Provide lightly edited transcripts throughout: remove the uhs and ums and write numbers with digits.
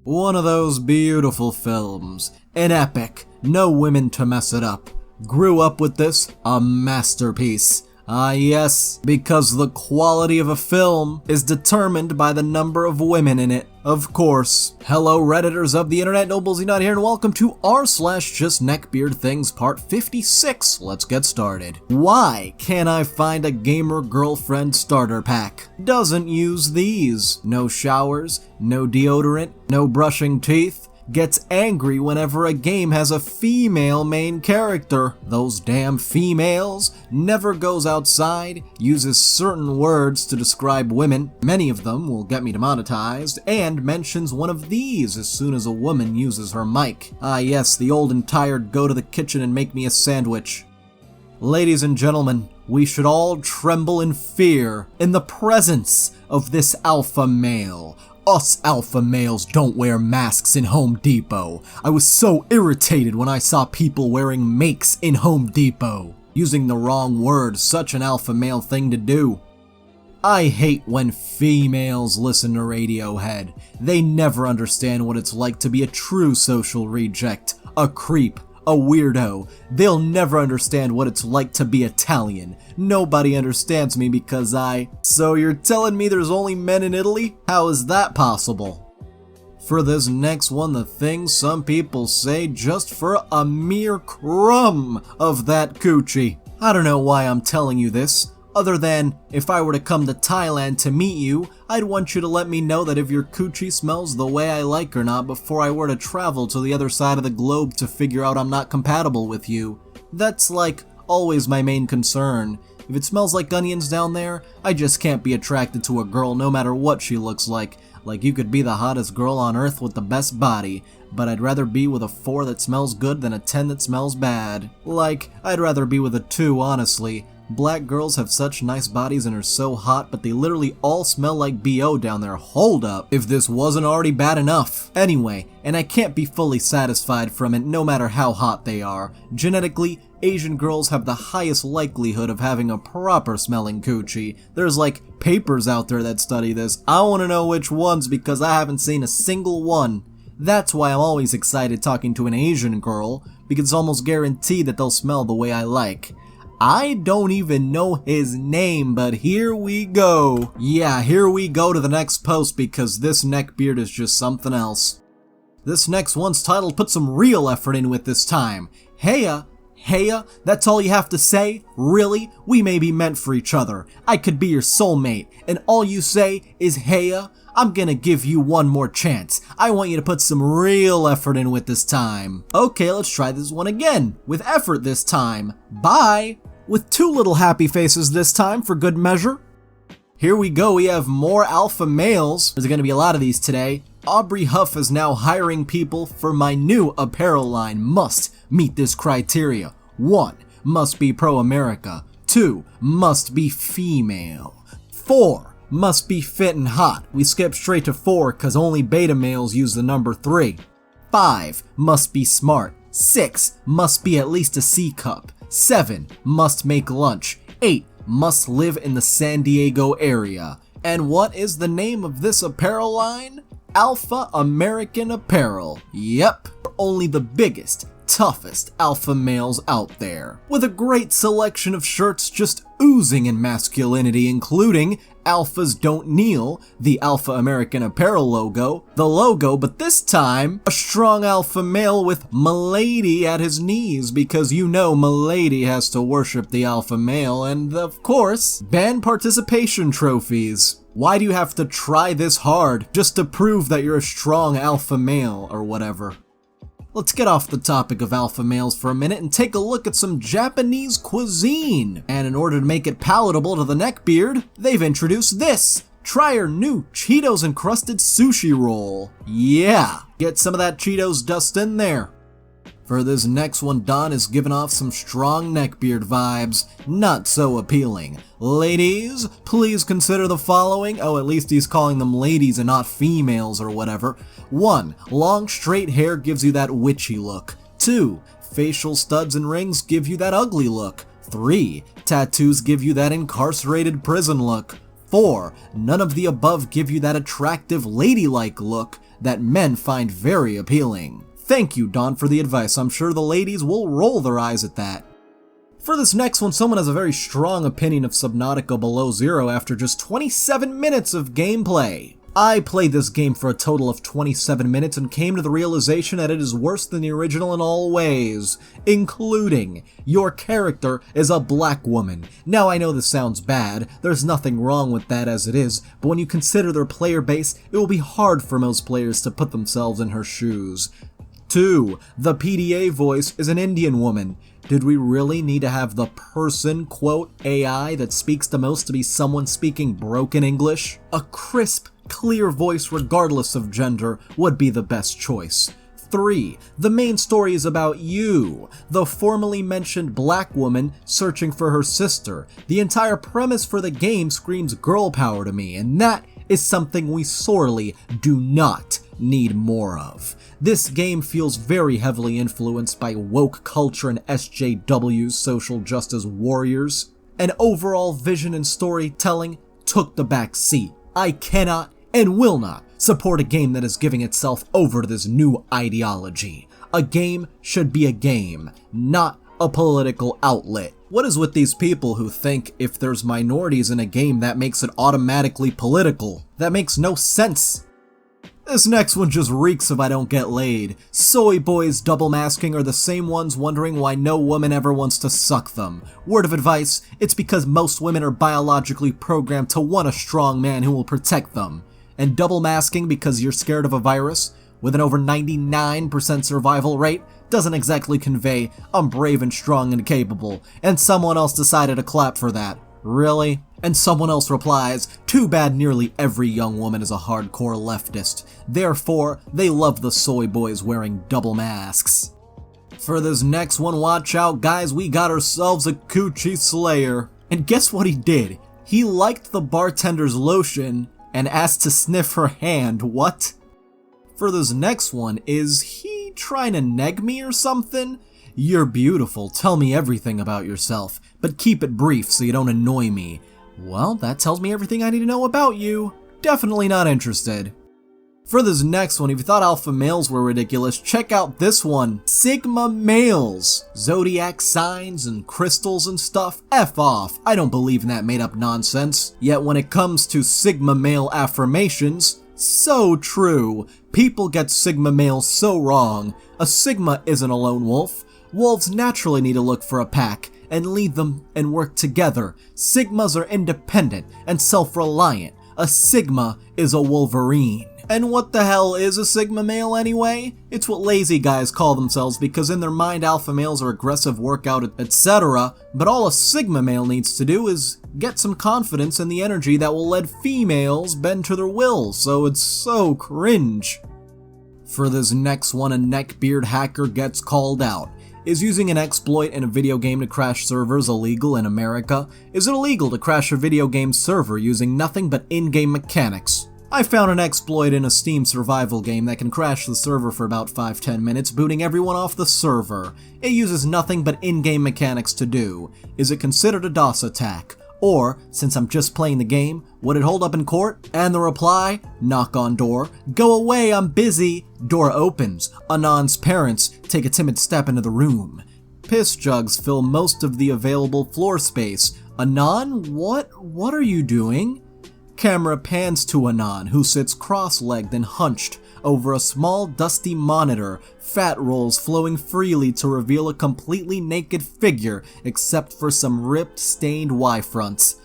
One of those beautiful films. An epic, no women to mess it up. Grew up with this, a masterpiece. Ah yes, because the quality of a film is determined by the number of women in it. Of course. Hello Redditors of the internet, Noble Xenon here, and welcome to r/JustNeckbeardThings part 56. Let's get started. Why can't I find a gamer girlfriend starter pack? Doesn't use these. No showers, no deodorant, no brushing teeth. Gets angry whenever a game has a female main character. Those damn females. Never goes outside, uses certain words to describe women, many of them will get me demonetized, and mentions one of these as soon as a woman uses her mic. Ah yes, the old and tired go to the kitchen and make me a sandwich. Ladies and gentlemen, we should all tremble in fear in the presence of this alpha male. Us alpha males don't wear masks in Home Depot. I was so irritated when I saw people wearing makes in Home Depot. Using the wrong word, such an alpha male thing to do. I hate when females listen to Radiohead. They never understand what it's like to be a true social reject, a creep, a weirdo. They'll never understand what it's like to be Italian. Nobody understands me because So you're telling me there's only men in Italy? How is that possible? For this next one, the things some people say just for a mere crumb of that coochie. I don't know why I'm telling you this, other than if I were to come to Thailand to meet you, I'd want you to let me know that if your coochie smells the way I like or not before I were to travel to the other side of the globe to figure out I'm not compatible with you. That's like always my main concern. If it smells like onions down there, I just can't be attracted to a girl no matter what she looks like. Like you could be the hottest girl on earth with the best body, but I'd rather be with a 4 that smells good than a 10 that smells bad. Like, I'd rather be with a 2, honestly. Black girls have such nice bodies and are so hot, but they literally all smell like BO down there. Hold up, if this wasn't already bad enough. Anyway, and I can't be fully satisfied from it no matter how hot they are. Genetically, Asian girls have the highest likelihood of having a proper smelling coochie. There's like papers out there that study this. I want to know which ones because I haven't seen a single one. That's why I'm always excited talking to an Asian girl, because it's almost guaranteed that they'll smell the way I like. I don't even know his name, but here we go. Yeah, here we go to the next post because this neckbeard is just something else. This next one's titled Put Some Real Effort In With This Time. Heya, that's all you have to say? Really? We may be meant for each other. I could be your soulmate, and all you say is heya? I'm gonna give you one more chance. I want you to put some real effort in with this time. Okay, let's try this one again, with effort this time. Bye! With 2 little happy faces this time for good measure. Here we go, we have more alpha males. There's gonna be a lot of these today. Aubrey Huff is now hiring people for my new apparel line. Must meet this criteria. 1. Must be pro-America. 2. Must be female. 4. Must be fit and hot. We skip straight to 4 cause only beta males use the number 3. 5. Must be smart. 6. Must be at least a C cup. 7. Must make lunch. 8. Must live in the San Diego area. And what is the name of this apparel line? Alpha American Apparel. Yep, only the biggest, toughest alpha males out there. With a great selection of shirts just oozing in masculinity, including Alphas Don't Kneel, the Alpha American Apparel logo, but this time, a strong alpha male with Milady at his knees, because you know Milady has to worship the alpha male, and of course, band participation trophies. Why do you have to try this hard just to prove that you're a strong alpha male or whatever? Let's get off the topic of alpha males for a minute and take a look at some Japanese cuisine. And in order to make it palatable to the neckbeard, they've introduced this. Try our new Cheetos encrusted sushi roll. Yeah, get some of that Cheetos dust in there. For this next one, Don is giving off some strong neckbeard vibes. Not so appealing. Ladies, please consider the following. Oh, at least he's calling them ladies and not females or whatever. 1. Long straight hair gives you that witchy look. 2. Facial studs and rings give you that ugly look. 3. Tattoos give you that incarcerated prison look. 4. None of the above give you that attractive ladylike look. that men find very appealing. Thank you, Dawn, for the advice. I'm sure the ladies will roll their eyes at that. For this next one, someone has a very strong opinion of Subnautica Below Zero after just 27 minutes of gameplay. I played this game for a total of 27 minutes and came to the realization that it is worse than the original in all ways, including your character is a black woman. Now I know this sounds bad, there's nothing wrong with that as it is, but when you consider their player base, it will be hard for most players to put themselves in her shoes. 2. The PDA voice is an Indian woman. Did we really need to have the person, quote, AI that speaks the most to be someone speaking broken English? A crisp, clear voice regardless of gender would be the best choice. 3. The main story is about you, the formerly mentioned black woman searching for her sister. The entire premise for the game screams girl power to me, and that is something we sorely do not need more of. This game feels very heavily influenced by woke culture and SJW's social justice warriors, and overall vision and storytelling took the back seat. I cannot and will not support a game that is giving itself over to this new ideology. A game should be a game, not a political outlet. What is with these people who think if there's minorities in a game that makes it automatically political? That makes no sense. This next one just reeks of I don't get laid. Soy Boys double masking are the same ones wondering why no woman ever wants to suck them. Word of advice, it's because most women are biologically programmed to want a strong man who will protect them. And double masking because you're scared of a virus, with an over 99% survival rate, doesn't exactly convey I'm brave and strong and capable, and someone else decided to clap for that. Really? And someone else replies, too bad nearly every young woman is a hardcore leftist. Therefore, they love the soy boys wearing double masks. For this next one, watch out guys, we got ourselves a coochie slayer. And guess what he did? He liked the bartender's lotion and asked to sniff her hand. What? For this next one, is he trying to neg me or something? You're beautiful, tell me everything about yourself, but keep it brief so you don't annoy me. Well, that tells me everything I need to know about you. Definitely not interested. For this next one, if you thought alpha males were ridiculous, check out this one. Sigma males. Zodiac signs and crystals and stuff. F off. I don't believe in that made up nonsense. Yet when it comes to Sigma male affirmations, so true. People get Sigma males so wrong. A Sigma isn't a lone wolf. Wolves naturally need to look for a pack and lead them and work together. Sigmas are independent and self-reliant. A Sigma is a Wolverine. And what the hell is a Sigma male anyway? It's what lazy guys call themselves because in their mind alpha males are aggressive, workout, etc. But all a Sigma male needs to do is get some confidence in the energy that will let females bend to their will, so it's so cringe. For this next one, a Neckbeard hacker gets called out. Is using an exploit in a video game to crash servers illegal in America? Is it illegal to crash a video game server using nothing but in-game mechanics? I found an exploit in a Steam survival game that can crash the server for about 5-10 minutes, booting everyone off the server. It uses nothing but in-game mechanics to do. Is it considered a DOS attack? Or, since I'm just playing the game, would it hold up in court? And the reply, knock on door, go away, I'm busy. Door opens. Anon's parents take a timid step into the room. Piss jugs fill most of the available floor space. Anon, what are you doing? Camera pans to Anon, who sits cross-legged and hunched over a small dusty monitor, fat rolls flowing freely to reveal a completely naked figure except for some ripped, stained Y-fronts.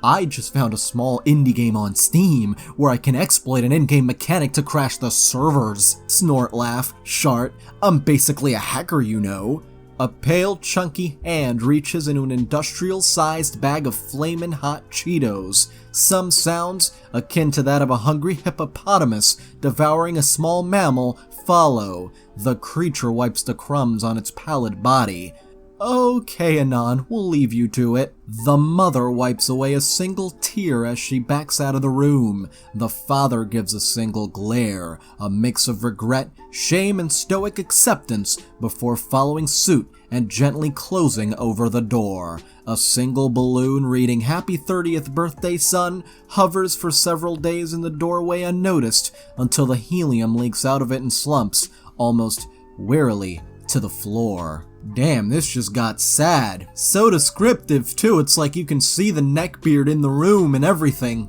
I just found a small indie game on Steam where I can exploit an in-game mechanic to crash the servers. Snort, laugh, shart, I'm basically a hacker, you know. A pale, chunky hand reaches into an industrial-sized bag of flamin' hot Cheetos. Some sounds, akin to that of a hungry hippopotamus devouring a small mammal, follow. The creature wipes the crumbs on its pallid body. Okay, Anon, we'll leave you to it. The mother wipes away a single tear as she backs out of the room. The father gives a single glare, a mix of regret, shame, and stoic acceptance before following suit and gently closing over the door. A single balloon reading "Happy 30th birthday, son" hovers for several days in the doorway unnoticed until the helium leaks out of it and slumps, almost wearily, to the floor. Damn, this just got sad. So descriptive too, it's like you can see the neckbeard in the room and everything.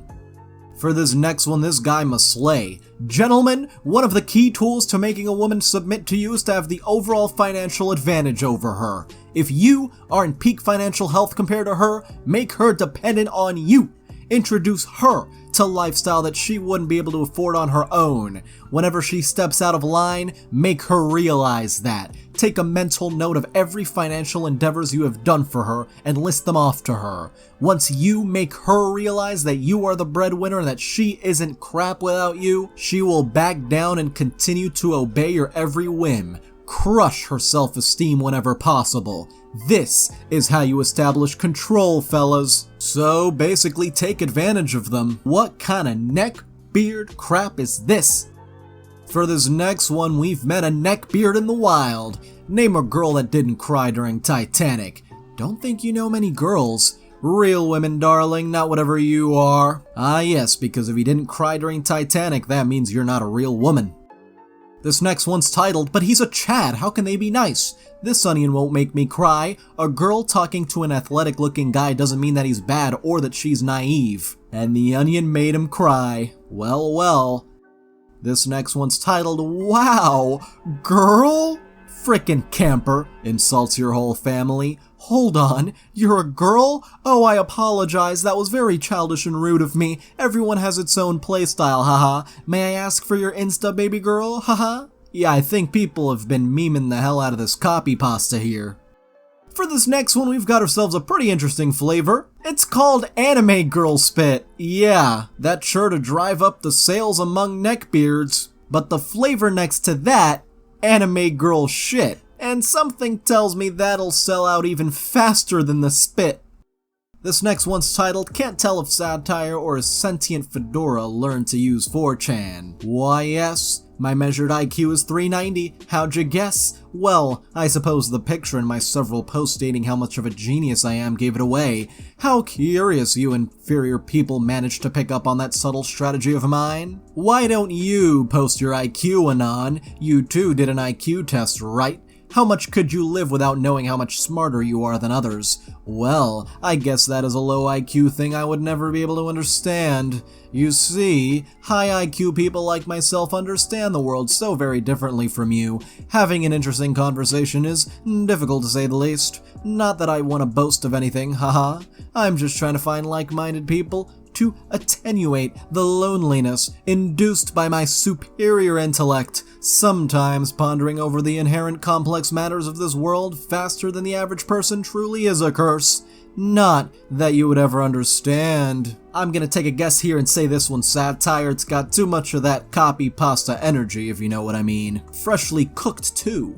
For this next one, this guy must slay. Gentlemen, one of the key tools to making a woman submit to you is to have the overall financial advantage over her. If you are in peak financial health compared to her, make her dependent on you. Introduce her to a lifestyle that she wouldn't be able to afford on her own. Whenever she steps out of line, make her realize that. Take a mental note of every financial endeavors you have done for her and list them off to her. Once you make her realize that you are the breadwinner and that she isn't crap without you, she will back down and continue to obey your every whim. Crush her self-esteem whenever possible. This is how you establish control, fellas. So basically take advantage of them. What kind of neckbeard crap is this? For this next one, we've met a neckbeard in the wild. Name a girl that didn't cry during Titanic. Don't think you know many girls. Real women, darling, not whatever you are. Ah yes, because if you didn't cry during Titanic, that means you're not a real woman. This next one's titled, "But He's a Chad, How Can They Be Nice?" This onion won't make me cry. A girl talking to an athletic-looking guy doesn't mean that he's bad or that she's naive. And the onion made him cry. Well, well. This next one's titled, "Wow, girl?" Frickin' camper, insults your whole family. Hold on, you're a girl? Oh, I apologize, that was very childish and rude of me. Everyone has its own playstyle, haha. May I ask for your Insta, baby girl, haha? Yeah, I think people have been memeing the hell out of this copy pasta here. For this next one, we've got ourselves a pretty interesting flavor. It's called Anime Girl Spit. Yeah, that's sure to drive up the sales among neckbeards. But the flavor next to that, Anime Girl Shit. And something tells me that'll sell out even faster than the spit. This next one's titled, "Can't Tell if Satire or a Sentient Fedora Learned to Use 4chan." Why yes, my measured IQ is 390, how'd you guess? Well, I suppose the picture in my several posts stating how much of a genius I am gave it away. How curious you inferior people managed to pick up on that subtle strategy of mine. Why don't you post your IQ, Anon? You too did an IQ test, right? How much could you live without knowing how much smarter you are than others? Well, I guess that is a low IQ thing I would never be able to understand. You see, high IQ people like myself understand the world so very differently from you. Having an interesting conversation is difficult to say the least. Not that I want to boast of anything, haha. I'm just trying to find like-minded people to attenuate the loneliness induced by my superior intellect, sometimes pondering over the inherent complex matters of this world faster than the average person truly is a curse. Not that you would ever understand. I'm gonna take a guess here and say this one's satire. It's got too much of that copy pasta energy, if you know what I mean. Freshly cooked, too.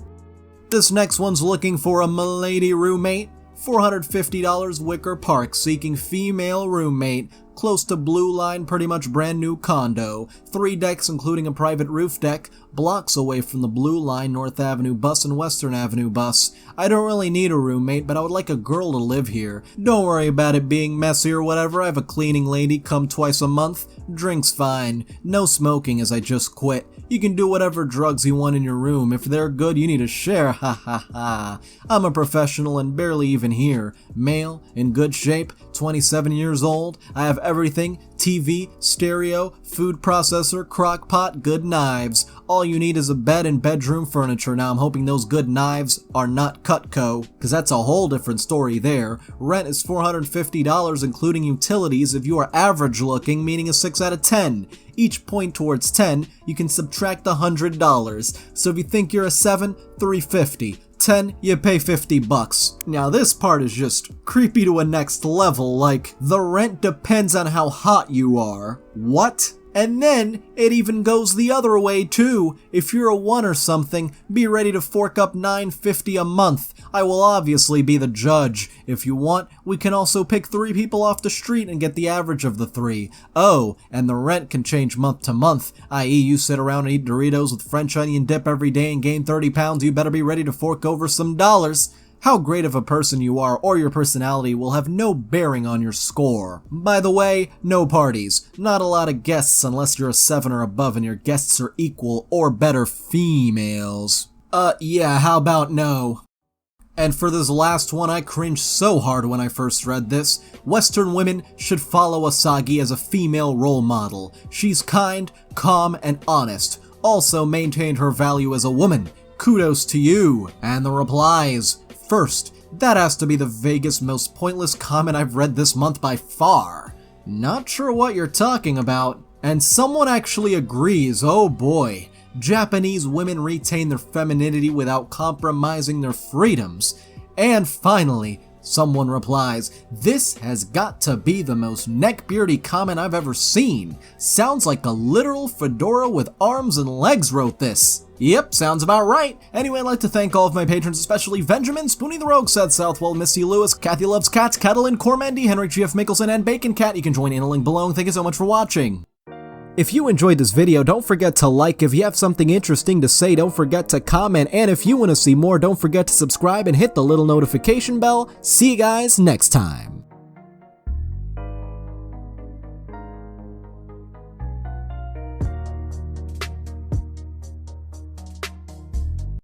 This next one's looking for a Milady Roommate. $450 Wicker Park, seeking female roommate. Close to Blue Line, pretty much brand new condo. 3 decks including a private roof deck, blocks away from the Blue Line, North Avenue bus and Western Avenue bus. I don't really need a roommate, but I would like a girl to live here. Don't worry about it being messy or whatever, I have a cleaning lady come twice a month. Drinks fine. No smoking as I just quit. You can do whatever drugs you want in your room. If they're good, you need to share, ha ha ha. I'm a professional and barely even here. Male, in good shape, 27 years old. I have everything: TV, stereo, food processor, crock pot, good knives. All you need is a bed and bedroom furniture. Now I'm hoping those good knives are not Cutco, cause that's a whole different story there. Rent is $450 including utilities if you are average looking, meaning a 6 out of 10. Each point towards 10, you can subtract $100. So if you think you're a 7, $350. 10, you pay $50. Now this part is just creepy to a next level, like, the rent depends on how hot you are. What? And then, it even goes the other way too. If you're a 1 or something, be ready to fork up $9.50 a month. I will obviously be the judge. If you want, we can also pick 3 people off the street and get the average of the 3. Oh, and the rent can change month to month, i.e. you sit around and eat Doritos with French onion dip every day and gain 30 pounds, you better be ready to fork over some dollars. How great of a person you are or your personality will have no bearing on your score. By the way, no parties. Not a lot of guests unless you're a 7 or above and your guests are equal or better females. Yeah, how about no? And for this last one, I cringed so hard when I first read this. Western women should follow Asagi as a female role model. She's kind, calm, and honest. Also maintained her value as a woman. Kudos to you. And the replies. First, that has to be the vaguest, most pointless comment I've read this month by far. Not sure what you're talking about. And someone actually agrees, oh boy. Japanese women retain their femininity without compromising their freedoms. And finally, someone replies, this has got to be the most neckbeardy comment I've ever seen. Sounds like a literal fedora with arms and legs wrote this. Yep, sounds about right. Anyway, I'd like to thank all of my patrons, especially Benjamin, Spoonie the Rogue, Seth Southwell, Missy Lewis, Kathy Loves Cats, Catalin, Cormandy, Henrik GF Mickelson, and Bacon Cat. You can join in a link below, and thank you so much for watching. If you enjoyed this video, don't forget to like. If you have something interesting to say, don't forget to comment. And if you want to see more, don't forget to subscribe and hit the little notification bell. See you guys next time.